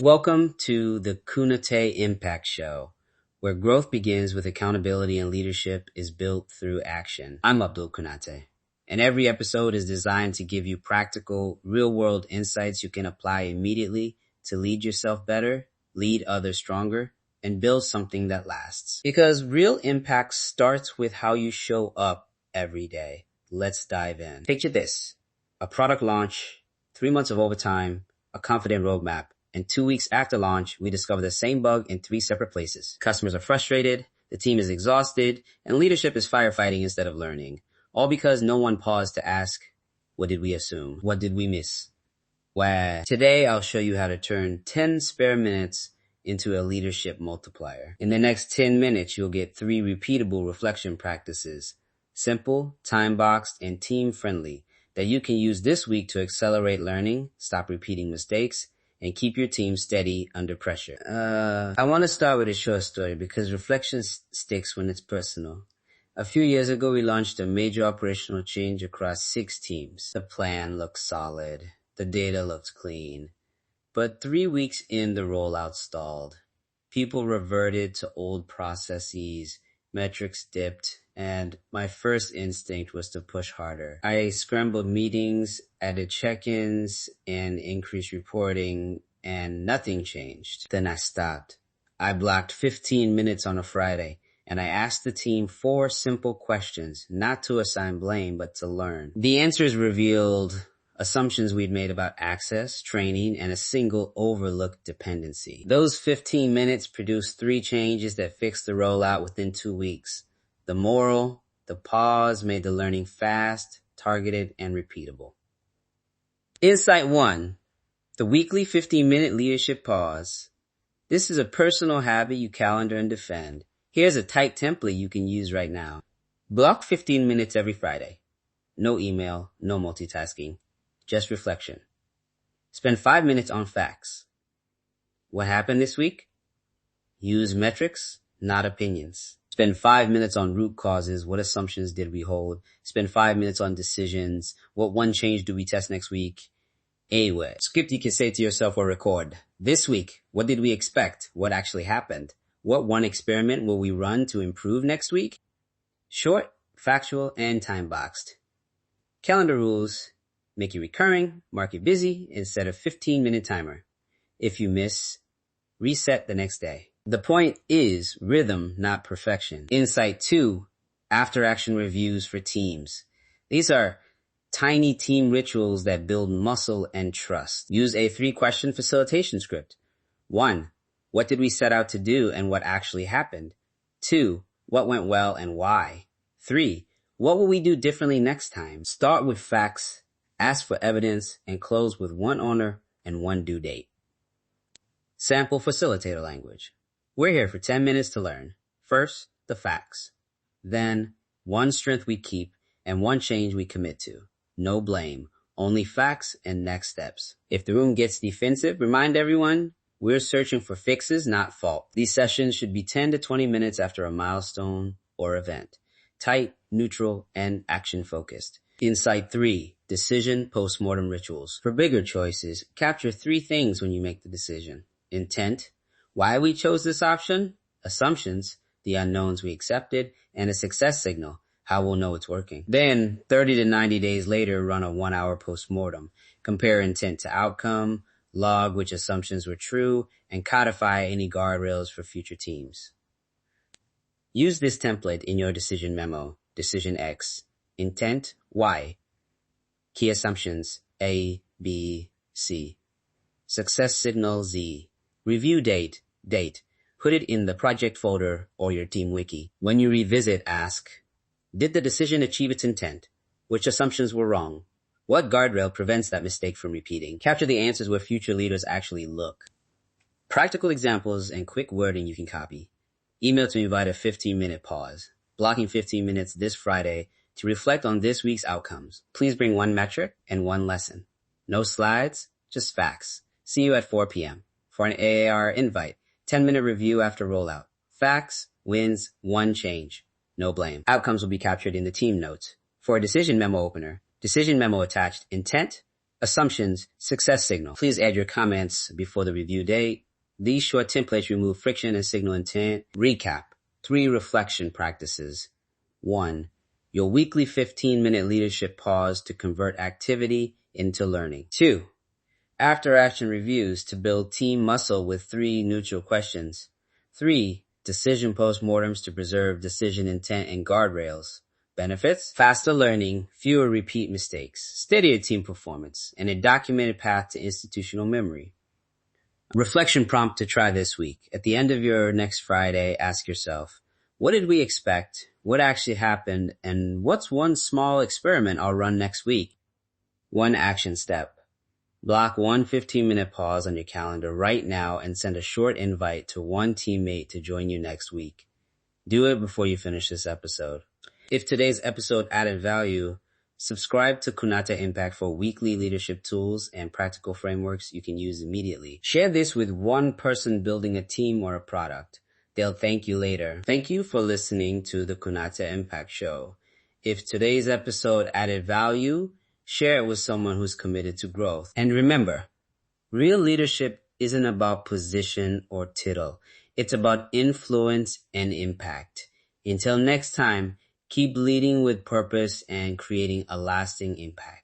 Welcome to the Kunateh Impact Show, where growth begins with accountability and leadership is built through action. I'm Abdul Kunateh, and every episode is designed to give you practical, real-world insights you can apply immediately to lead yourself better, lead others stronger, and build something that lasts. Because real impact starts with how you show up every day. Let's dive in. Picture this: a product launch, 3 months of overtime, a confident roadmap, and 2 weeks after launch, we discover the same bug in 3 separate places. Customers are frustrated, the team is exhausted, and leadership is firefighting instead of learning. All because no one paused to ask, what did we assume? What did we miss? Well, today I'll show you how to turn 10 spare minutes into a leadership multiplier. In the next 10 minutes, you'll get 3 repeatable reflection practices, simple, time-boxed, and team-friendly, that you can use this week to accelerate learning, stop repeating mistakes, and keep your team steady under pressure. I want to start with a short story because reflection sticks when it's personal. A few years ago, we launched a major operational change across 6 teams. The plan looked solid. The data looked clean. But 3 weeks in, the rollout stalled. People reverted to old processes, metrics dipped, and my first instinct was to push harder. I scrambled meetings, added check-ins, and increased reporting, and nothing changed. Then I stopped. I blocked 15 minutes on a Friday, and I asked the team 4 simple questions, not to assign blame, but to learn. The answers revealed assumptions we'd made about access, training, and a single overlooked dependency. Those 15 minutes produced 3 changes that fixed the rollout within 2 weeks. The moral: the pause made the learning fast, targeted, and repeatable. Insight 1. The weekly 15-minute leadership pause. This is a personal habit you calendar and defend. Here's a tight template you can use right now. Block 15 minutes every Friday. No email, no multitasking, just reflection. Spend 5 minutes on facts. What happened this week? Use metrics, not opinions. Spend 5 minutes on root causes. What assumptions did we hold? Spend 5 minutes on decisions. What one change do we test next week? Anyway, script you can say to yourself or record. This week, what did we expect? What actually happened? What one experiment will we run to improve next week? Short, factual, and time-boxed. Calendar rules: make it recurring, mark it busy, and set a 15-minute timer. If you miss, reset the next day. The point is rhythm, not perfection. Insight 2, after-action reviews for teams. These are tiny team rituals that build muscle and trust. Use a 3-question facilitation script. 1, what did we set out to do and what actually happened? 2, what went well and why? 3, what will we do differently next time? Start with facts, ask for evidence, and close with 1 owner and 1 due date. Sample facilitator language. We're here for 10 minutes to learn. First, the facts. Then, 1 strength we keep and 1 change we commit to. No blame, only facts and next steps. If the room gets defensive, remind everyone we're searching for fixes, not fault. These sessions should be 10 to 20 minutes after a milestone or event. Tight, neutral, and action-focused. Insight 3, decision postmortem rituals. For bigger choices, capture 3 things when you make the decision. Intent, why we chose this option, assumptions, the unknowns we accepted, and a success signal, how we'll know it's working. Then, 30 to 90 days later, run a 1-hour postmortem. Compare intent to outcome, log which assumptions were true, and codify any guardrails for future teams. Use this template in your decision memo. Decision X. Intent, Y. Key assumptions, A, B, C. Success signal, Z. Review date. Put it in the project folder or your team wiki. When you revisit, ask, did the decision achieve its intent? Which assumptions were wrong? What guardrail prevents that mistake from repeating? Capture the answers where future leaders actually look. Practical examples and quick wording you can copy. Email to invite a 15-minute pause. Blocking 15 minutes this Friday to reflect on this week's outcomes. Please bring 1 metric and 1 lesson. No slides, just facts. See you at 4 p.m. for an AAR invite. 10-minute review after rollout. Facts, wins, 1 change. No blame. Outcomes will be captured in the team notes. For a decision memo opener, decision memo attached, intent, Assumptions, success signal. Please add your comments before the review date. These short templates remove friction and signal intent. Recap. 3 reflection practices. 1. Your weekly 15-minute leadership pause to convert activity into learning. 2. After action reviews to build team muscle with 3 neutral questions. 3. Decision postmortems to preserve decision intent and guardrails. Benefits: faster learning, fewer repeat mistakes, steadier team performance, and a documented path to institutional memory. Reflection prompt to try this week. At the end of your next Friday, ask yourself, what did we expect? What actually happened? And what's one small experiment I'll run next week? 1 action step. Block 1 15-minute pause on your calendar right now and send a short invite to 1 teammate to join you next week. Do it before you finish this episode. If today's episode added value, subscribe to Kunateh Impact for weekly leadership tools and practical frameworks you can use immediately. Share this with one person building a team or a product. They'll thank you later. Thank you for listening to the Kunateh Impact Show. If today's episode added value, share it with someone who's committed to growth. And remember, real leadership isn't about position or title. It's about influence and impact. Until next time, keep leading with purpose and creating a lasting impact.